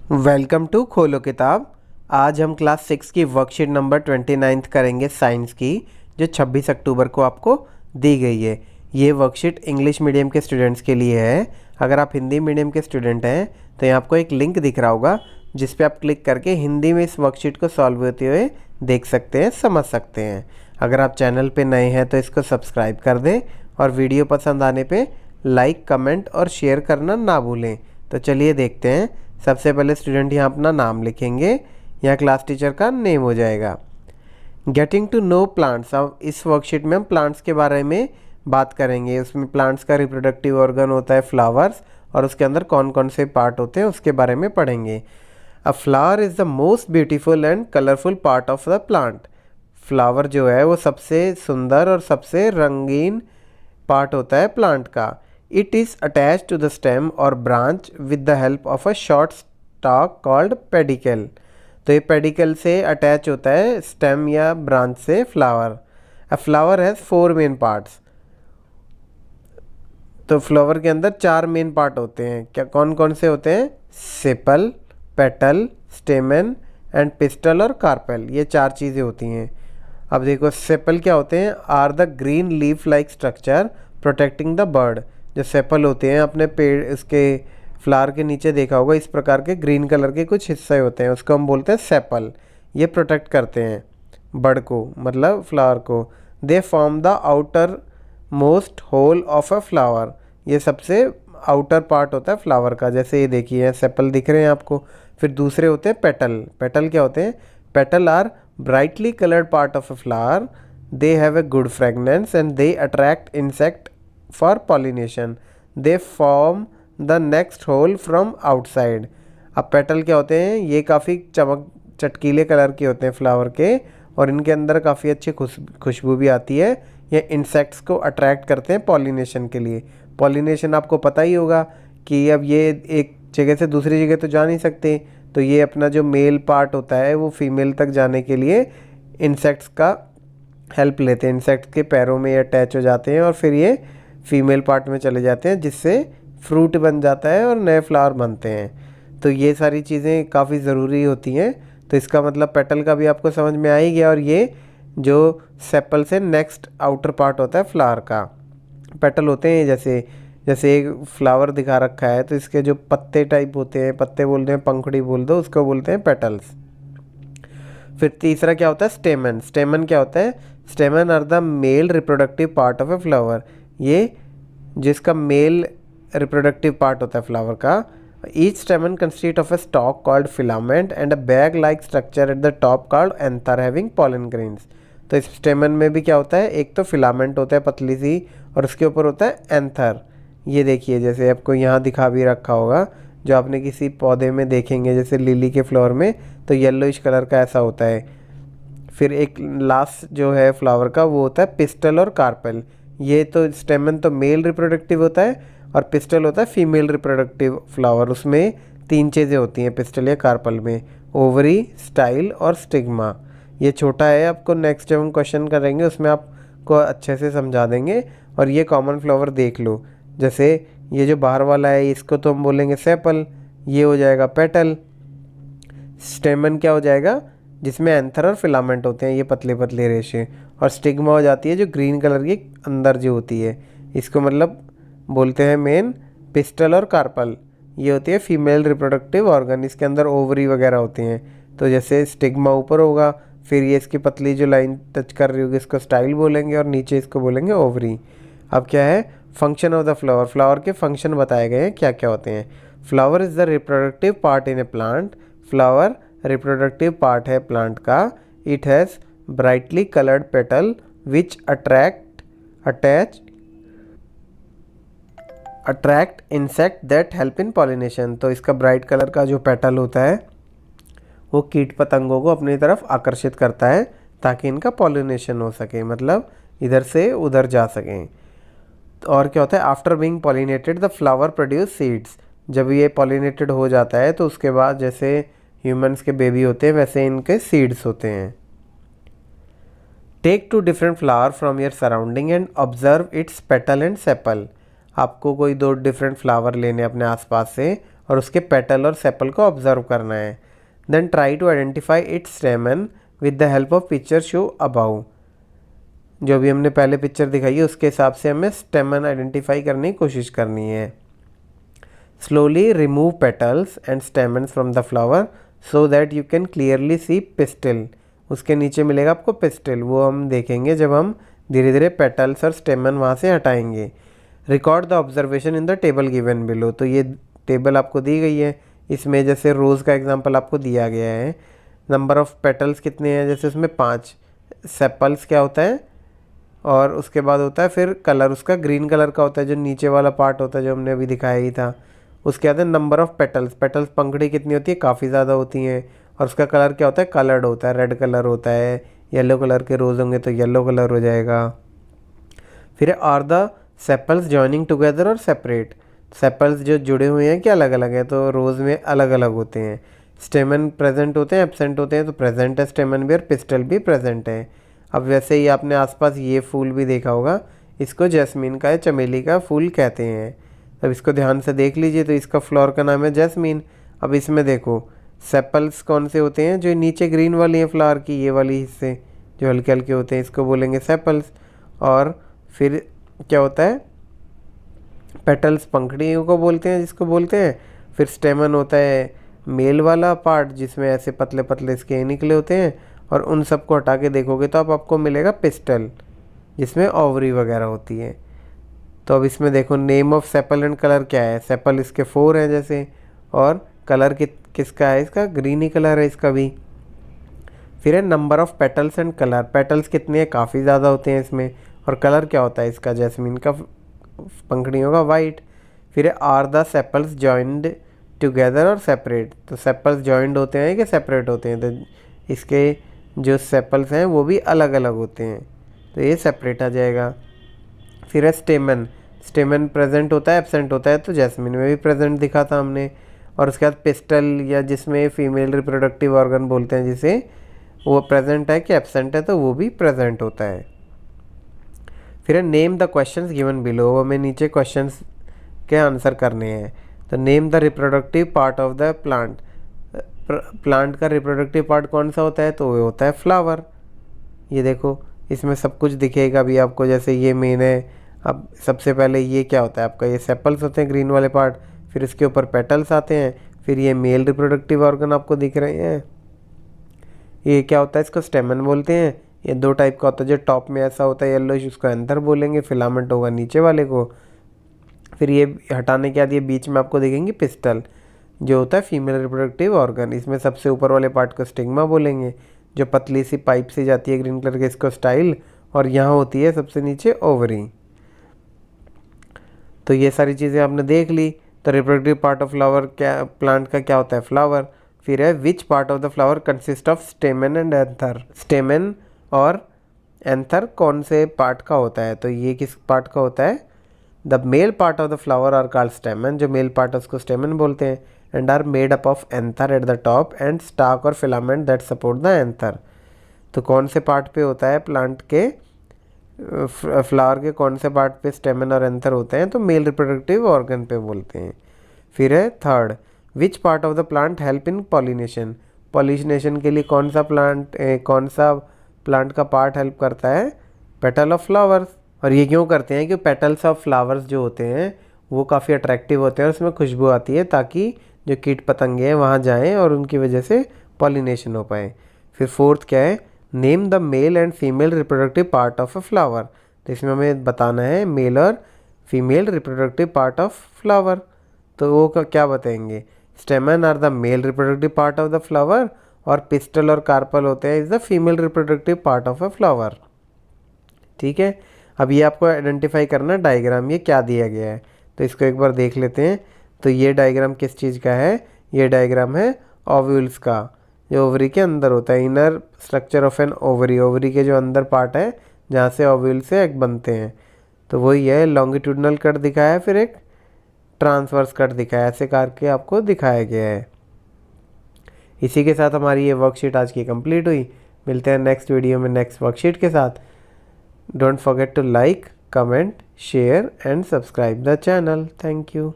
Welcome to खोलो किताब। आज हम क्लास 6 की वर्कशीट नंबर 29 करेंगे साइंस की, जो 26 अक्टूबर को आपको दी गई है। ये वर्कशीट इंग्लिश मीडियम के स्टूडेंट्स के लिए है। अगर आप हिंदी मीडियम के स्टूडेंट हैं तो यहाँ आपको एक लिंक दिख रहा होगा, जिस पे आप क्लिक करके हिंदी में इस वर्कशीट को सॉल्व होते हुए देख सकते हैं, समझ सकते हैं। अगर आप चैनल पर नए हैं तो इसको सब्सक्राइब कर दें और वीडियो पसंद आने पर लाइक, कमेंट और शेयर करना ना भूलें। तो चलिए देखते हैं। सबसे पहले स्टूडेंट यहाँ अपना नाम लिखेंगे, यहाँ क्लास टीचर का नेम हो जाएगा। गेटिंग टू नो प्लांट्स, अब इस वर्कशीट में हम प्लांट्स के बारे में बात करेंगे। उसमें प्लांट्स का रिप्रोडक्टिव ऑर्गन होता है फ्लावर्स, और उसके अंदर कौन कौन से पार्ट होते हैं उसके बारे में पढ़ेंगे। अ flower is the most beautiful and colourful part of the plant. Flower जो है वो सबसे सुंदर और सबसे रंगीन पार्ट होता है प्लांट का। It is attached to the stem or branch with the help of a short stalk called pedicle। तो ये पेडिकल से अटैच होता है स्टेम या ब्रांच से flower. A flower has 4 main parts. तो फ्लावर के अंदर 4 मेन पार्ट होते हैं। क्या कौन कौन से होते हैं? सेपल, पेटल, स्टेमन एंड पिस्टल और कार्पेल। ये 4 चीज़ें होती हैं। अब देखो, सेपल क्या होते हैं? Are the green leaf like structure protecting the bud. जो सेपल होते हैं, अपने पेड़ इसके फ्लावर के नीचे देखा होगा, इस प्रकार के ग्रीन कलर के कुछ हिस्से होते हैं, उसको हम बोलते हैं सेपल। ये प्रोटेक्ट करते हैं बर्ड को, मतलब फ्लावर को। They form the outermost whorl of a flower. ये सबसे आउटर पार्ट होता है फ्लावर का। जैसे ये देखिए, सेपल दिख रहे हैं आपको। फिर दूसरे होते हैं पेटल। पेटल क्या होते हैं? Petal are brightly coloured part of a flower. They have a good fragrance and they attract insect for pollination. They form the next whorl from outside. अब पेटल क्या होते हैं? ये काफ़ी चटकीले कलर के होते हैं फ्लावर के, और इनके अंदर काफ़ी अच्छी खुशबू भी आती है। ये इंसेक्ट्स को अट्रैक्ट करते हैं पॉलिनेशन के लिए। पॉलिनेशन आपको पता ही होगा कि अब ये एक जगह से दूसरी जगह तो जा नहीं सकते, तो ये अपना जो मेल पार्ट होता है वो फीमेल तक जाने के लिए इंसेक्ट्स का हेल्प लेते हैं। इंसेक्ट्स के पैरों में ये अटैच हो जाते हैं और फिर ये फीमेल पार्ट में चले जाते हैं, जिससे फ्रूट बन जाता है और नए फ्लावर बनते हैं। तो ये सारी चीज़ें काफ़ी ज़रूरी होती हैं। तो इसका मतलब पेटल का भी आपको समझ में आ ही गया। और ये जो सेपल से नेक्स्ट आउटर पार्ट होता है फ्लावर का, पेटल होते हैं। जैसे एक फ्लावर दिखा रखा है, तो इसके जो पत्ते टाइप होते हैं, पत्ते बोलते हैं, पंखुड़ी बोल दो, उसको बोलते हैं पेटल्स। फिर तीसरा क्या होता है? स्टेमन। स्टेमन क्या होता है? Stamen are the male reproductive part of a flower. ये जिसका मेल रिप्रोडक्टिव पार्ट होता है फ्लावर का। Each stamen consist of a stalk called filament and a bag like structure at the top called anther having pollen grains. तो इस स्टेमन में भी क्या होता है? एक तो फिलामेंट होता है पतली सी, और उसके ऊपर होता है एंथर। ये देखिए, जैसे आपको यहाँ दिखा भी रखा होगा, जो आपने किसी पौधे में देखेंगे, जैसे लिली के फ्लावर में, तो येलोइश कलर का ऐसा होता है। फिर एक लास्ट जो है फ्लावर का, वो होता है पिस्टल और कार्पेल। ये तो स्टेमन तो मेल रिप्रोडक्टिव होता है, और पिस्टल होता है फीमेल रिप्रोडक्टिव फ्लावर। उसमें 3 चीज़ें होती हैं पिस्टल या कार्पल में: ओवरी, स्टाइल और स्टिग्मा। ये छोटा है, आपको नेक्स्ट जब हम क्वेश्चन करेंगे उसमें आपको अच्छे से समझा देंगे। और ये कॉमन फ्लावर देख लो, जैसे ये जो बाहर वाला है, इसको तो हम बोलेंगे सेपल, ये हो जाएगा पेटल। स्टेमन क्या हो जाएगा? जिसमें एंथर और फिलामेंट होते हैं, ये पतले पतले रेशे। और स्टिग्मा हो जाती है जो ग्रीन कलर की अंदर जो होती है, इसको मतलब बोलते हैं मेन पिस्टल और कार्पल। ये होती है फीमेल रिप्रोडक्टिव ऑर्गन, इसके अंदर ओवरी वगैरह होती हैं। तो जैसे स्टिग्मा ऊपर होगा, फिर ये इसकी पतली जो लाइन टच कर रही होगी, इसको स्टाइल बोलेंगे, और नीचे इसको बोलेंगे ओवरी। अब क्या है? Function of the flower. Flower के फंक्शन बताए गए हैं, क्या क्या होते हैं। Flower is the reproductive part in A plant. Flower reproductive part है प्लांट का। It has brightly coloured petal which attract insect that help in pollination. तो इसका ब्राइट कलर का जो पेटल होता है वो कीट पतंगों को अपनी तरफ आकर्षित करता है, ताकि इनका पॉलिनेशन हो सके, मतलब इधर से उधर जा सकें। और क्या होता है? After being pollinated the flower produce seeds. जब ये पॉलिनेटेड हो जाता है तो उसके बाद जैसे ह्यूमंस के बेबी होते हैं, वैसे इनके सीड्स होते हैं। Take 2 different flower from your surrounding and observe its petal and sepal. आपको कोई 2 डिफरेंट फ्लावर लेने अपने आसपास से, और उसके पेटल और सेपल को ऑब्जर्व करना है। Then try to identify its stamen with the help of picture show above. जो भी हमने पहले पिक्चर दिखाई है उसके हिसाब से हमें स्टेमन आइडेंटिफाई करने की कोशिश करनी है। Slowly remove petals and stamens from the flower so that you can clearly see pistil. उसके नीचे मिलेगा आपको पिस्टिल, वो हम देखेंगे जब हम धीरे धीरे पेटल्स और स्टेमन वहाँ से हटाएंगे। Record the observation in the table given below. तो ये टेबल आपको दी गई है, इसमें जैसे रोज़ का एग्जांपल आपको दिया गया है। नंबर ऑफ़ पेटल्स कितने हैं, जैसे उसमें 5। सेपल्स क्या होता है, और उसके बाद होता है फिर कलर, उसका ग्रीन कलर का होता है जो नीचे वाला पार्ट होता है जो हमने अभी दिखाया ही था। उसके बाद है नंबर ऑफ़ पेटल्स, पेटल्स पंखड़ी कितनी होती है, काफ़ी ज़्यादा होती हैं। और उसका कलर क्या होता है, कलर्ड होता है, रेड कलर होता है। येलो कलर के रोज़ होंगे तो येलो कलर हो जाएगा। फिर are the sepals joining together और सेपरेट। सेपल्स जो जुड़े हुए हैं कि अलग अलग हैं, तो रोज़ में अलग अलग होते हैं। स्टेमन प्रेजेंट होते हैं, एब्सेंट होते हैं, तो प्रेजेंट है स्टेमन भी और पिस्टल भी प्रेजेंट है। अब वैसे ही आपने आसपास ये फूल भी देखा होगा, इसको जैस्मीन का या चमेली का फूल कहते हैं। अब इसको ध्यान से देख लीजिए, तो इसका फ्लावर का नाम है जैस्मीन। अब इसमें देखो सेपल्स कौन से होते हैं, जो नीचे ग्रीन वाली है फ्लावर की, ये वाली हिस्से जो हल्के हल्के होते हैं, इसको बोलेंगे सेपल्स। और फिर क्या होता है, पेटल्स पंखड़ियों को बोलते हैं, जिसको बोलते हैं। फिर स्टेमन होता है मेल वाला पार्ट, जिसमें ऐसे पतले पतले इसके निकले होते हैं। और उन सबको हटा के देखोगे तो अब आपको मिलेगा पिस्टल, जिसमें ओवरी वगैरह होती है। तो अब इसमें देखो name of sepal and colour क्या है। सेपल इसके 4 हैं जैसे, और कलर किसका है, इसका ग्रीन ही कलर है इसका भी। फिर है number of petals and colour, petals कितने हैं, काफ़ी ज़्यादा होते हैं इसमें। और कलर क्या होता है इसका, जैस्मीन का पंखड़ियों का वाइट। फिर are the sepals joined together और सेपरेट। तो सेपल्स जॉइंड होते हैं कि सेपरेट होते हैं, तो इसके जो सेपल्स हैं वो भी अलग अलग होते हैं, तो ये सेपरेट आ जाएगा। फिर है स्टेमन, स्टेमन प्रेजेंट होता है एब्सेंट होता है, तो जैस्मिन में भी प्रेजेंट दिखा था हमने। और उसके बाद पिस्टल, या जिसमें फीमेल रिप्रोडक्टिव ऑर्गन बोलते हैं जिसे, वो प्रेजेंट है कि एब्सेंट है, तो वो भी प्रेजेंट होता है। फिर है name the questions given below. हमें नीचे क्वेश्चंस के आंसर करने हैं। तो name the reproductive part of the plant. Plant का रिप्रोडक्टिव पार्ट कौन सा होता है, तो वो होता है फ्लावर। ये देखो इसमें सब कुछ दिखेगा भी आपको, जैसे ये मेन है। अब सबसे पहले ये क्या होता है आपका, ये सेपल्स होते हैं ग्रीन वाले पार्ट, फिर इसके ऊपर पेटल्स आते हैं, फिर ये मेल रिप्रोडक्टिव ऑर्गन आपको दिख रहे हैं। ये क्या होता है, इसको स्टेमन बोलते हैं। ये 2 टाइप का होता है, जो टॉप में ऐसा होता है येलोइश, उसको एंथर बोलेंगे, फिलामेंट होगा नीचे वाले को। फिर ये हटाने के बाद ये बीच में आपको दिखेंगे पिस्टल, जो होता है फीमेल रिप्रोडक्टिव ऑर्गन। इसमें सबसे ऊपर वाले पार्ट को स्टिग्मा बोलेंगे, जो पतली सी पाइप से जाती है ग्रीन कलर के, इसको स्टाइल। और यहाँ होती है सबसे नीचे ओवरी। तो ये सारी चीज़ें आपने देख ली। तो रिप्रोडक्टिव पार्ट ऑफ फ्लावर क्या, प्लांट का क्या होता है, फ्लावर। फिर है which part of the flower consist of स्टेमन and anther. स्टेमन और एंथर कौन से पार्ट का होता है, तो ये किस पार्ट का होता है, the male part of the flower are called stamen. जो मेल पार्ट है उसको स्टेमन बोलते हैं। And are made up of anther at the top and stalk और filament that support the anther. तो कौन से पार्ट पे होता है प्लांट के, फ्लावर के कौन से पार्ट पे स्टेमन और एंथर होते हैं, तो मेल रिप्रोडक्टिव ऑर्गन पे बोलते हैं। फिर है third, which part of the plant help in pollination. Pollination के लिए कौन सा प्लांट का पार्ट हेल्प करता है, पेटल ऑफ फ्लावर्स। और ये क्यों करते हैं, कि पेटल्स ऑफ फ्लावर्स जो होते हैं वो काफ़ी अट्रैक्टिव होते हैं और उसमें खुशबू आती है, ताकि जो कीट पतंगे हैं वहाँ जाएं और उनकी वजह से पॉलिनेशन हो पाए। फिर फोर्थ क्या है, name the male and female reproductive part of a flower. तो इसमें हमें बताना है मेल और female reproductive part of flower. तो वो क्या बताएंगे, stamen are the male reproductive part of the flower, और पिस्टल और कार्पल होते हैं is the female reproductive part of a flower. ठीक है, अब ये आपको आइडेंटिफाई करना डायग्राम, ये क्या दिया गया है, तो इसको एक बार देख लेते हैं। तो ये डायग्राम किस चीज़ का है, ये डायग्राम है ओव्यूल्स का, जो ओवरी के अंदर होता है। Inner structure of an ovary, ovary के जो अंदर पार्ट है जहाँ से ओव्यूल से एग बनते हैं, तो वही है। लॉन्गिट्यूडनल कट दिखाया है, फिर एक ट्रांसवर्स कट दिखाया है, ऐसे करके आपको दिखाया गया है। इसी के साथ हमारी ये वर्कशीट आज की कंप्लीट हुई। मिलते हैं नेक्स्ट वीडियो में नेक्स्ट वर्कशीट के साथ। Don't forget to like, comment, share and subscribe the channel. Thank you.